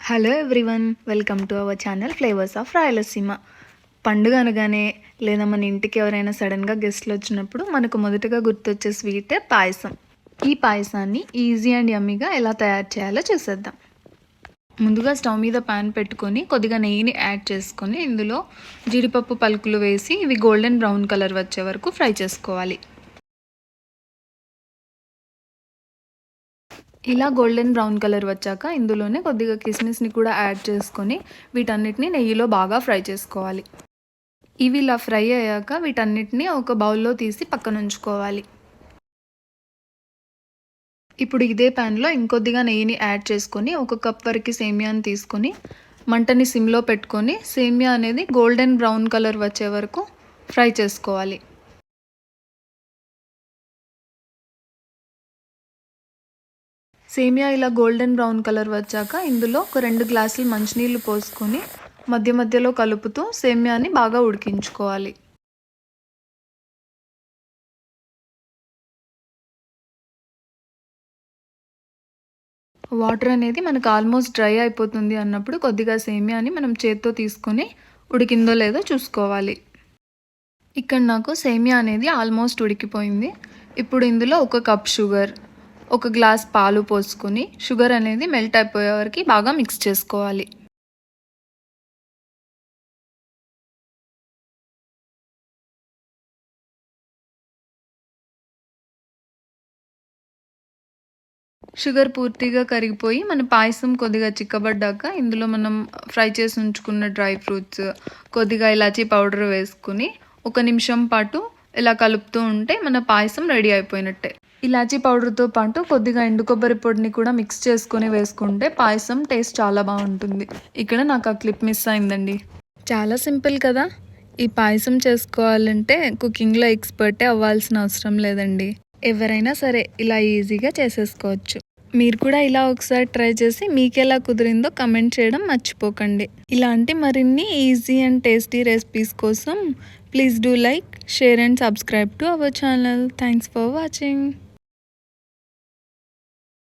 Hello everyone, welcome to our channel flavours of Rayalaseema. పండుగ అనగానే లేదా మన ఇంటికి ఎవరైనా సడన్గా గెస్ట్లు వచ్చినప్పుడు మనకు మొదటగా గుర్తొచ్చే స్వీటే పాయసం. ఈ పాయసాన్ని ఈజీ అండ్ యమ్మీగా ఎలా తయారు చేయాలో చూసేద్దాం. ముందుగా స్టవ్ మీద ప్యాన్ పెట్టుకొని కొద్దిగా నెయ్యిని యాడ్ చేసుకొని ఇందులో జీడిపప్పు పలుకులు వేసి ఇవి గోల్డెన్ బ్రౌన్ కలర్ వచ్చే వరకు ఫ్రై చేసుకోవాలి. ఇలా గోల్డెన్ బ్రౌన్ కలర్ వచ్చాక ఇందులోనే కొద్దిగా కిస్మిస్ని కూడా యాడ్ చేసుకొని వీటన్నిటిని నెయ్యిలో బాగా ఫ్రై చేసుకోవాలి. ఇవి ఇలా ఫ్రై అయ్యాక వీటన్నిటిని ఒక బౌల్లో తీసి పక్కన ఉంచుకోవాలి. ఇప్పుడు ఇదే ప్యాన్లో ఇంకొద్దిగా నెయ్యిని యాడ్ చేసుకొని 1 కప్ వరకు సేమియాని తీసుకొని మంటని సిమ్లో పెట్టుకొని సేమియా అనేది గోల్డెన్ బ్రౌన్ కలర్ వచ్చే వరకు ఫ్రై చేసుకోవాలి. సేమియా ఇలా గోల్డెన్ బ్రౌన్ కలర్ వచ్చాక ఇందులో ఒక 2 గ్లాసులు మంచినీళ్ళు పోసుకొని మధ్య మధ్యలో కలుపుతూ సేమియాని బాగా ఉడికించుకోవాలి. వాటర్ అనేది మనకు ఆల్మోస్ట్ డ్రై అయిపోతుంది అన్నప్పుడు కొద్దిగా సేమియాని మనం చేత్తో తీసుకొని ఉడికిందో లేదో చూసుకోవాలి. ఇక్కడ నాకు సేమియా అనేది ఆల్మోస్ట్ ఉడికిపోయింది. ఇప్పుడు ఇందులో 1 కప్ షుగర్, 1 గ్లాస్ పాలు పోసుకొని షుగర్ అనేది మెల్ట్ అయిపోయే వరకు బాగా మిక్స్ చేసుకోవాలి. షుగర్ పూర్తిగా కరిగిపోయి మన పాయసం కొద్దిగా చిక్కబడ్డాక ఇందులో మనం ఫ్రై చేసి ఉంచుకున్న డ్రై ఫ్రూట్స్, కొద్దిగా ఇలాచీ పౌడర్ వేసుకుని 1 నిమిషం పాటు ఇలా కలుపుతూ ఉంటే మన పాయసం రెడీ అయిపోయినట్టే. ఇలాచీ పౌడర్తో పాటు కొద్దిగా ఎండు కొబ్బరి పొడిని కూడా మిక్స్ చేసుకొని వేసుకుంటే పాయసం టేస్ట్ చాలా బాగుంటుంది. ఇక్కడ నాకు ఆ క్లిప్ మిస్ అయిందండి. చాలా సింపుల్ కదా. ఈ పాయసం చేసుకోవాలంటే కుకింగ్లో ఎక్స్పర్టే అవ్వాల్సిన అవసరం లేదండి. ఎవరైనా సరే ఇలా ఈజీగా చేసేసుకోవచ్చు. మీరు కూడా ఇలా ఒకసారి ట్రై చేసి మీకు ఎలా కుదిరిందో కమెంట్ చేయడం మర్చిపోకండి. ఇలాంటి మరిన్ని ఈజీ అండ్ టేస్టీ రెసిపీస్ కోసం please do like, share and subscribe to our channel. Thanks for watching.